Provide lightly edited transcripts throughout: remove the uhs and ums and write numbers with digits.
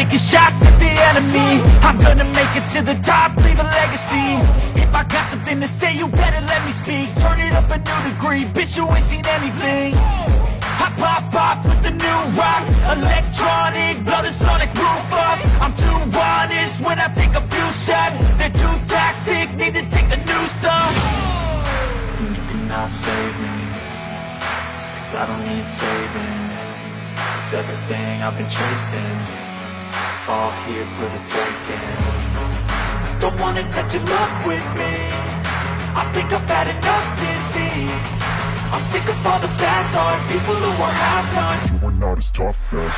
taking shots at the enemy. I'm gonna make it to the top, leave a legacy. If I got something to say, you better let me speak. Turn it up a new degree, bitch, you ain't seen anything. I pop off with the new rock, electronic, blow the sonic roof up. I'm too honest when I take a few shots. They're too toxic, need to take the noose off. And you cannot save me, 'cause I don't need saving. It's everything I've been chasing, all here for the taking. Don't wanna test your luck with me, I think I've had enough disease. I'm sick of all the bad thoughts, people who are half-nots. You are not as tough as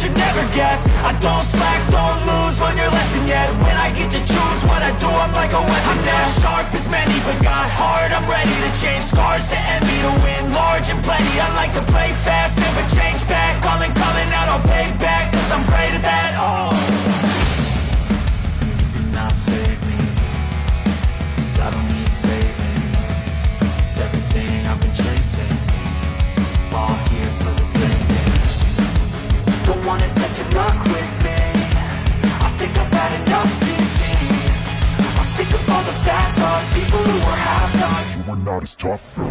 you never guess. I don't slack, don't lose, learn your lesson yet. When I get to choose what I do, I'm like a weapon. I'm not sharp as many, but got heart. I'm ready to change scars to envy, to win large and plenty. I like to play fast, never change back. Calling out, I'll pay back, 'cause I'm great at that. Oh, you cannot save me, 'cause I don't need saving. It's everything I've been chasing, all here for the taking. Don't wanna test your luck with me, I think I've had enough disease. I'm sick of all the bad thoughts, people who are half-nots. You are not as tough as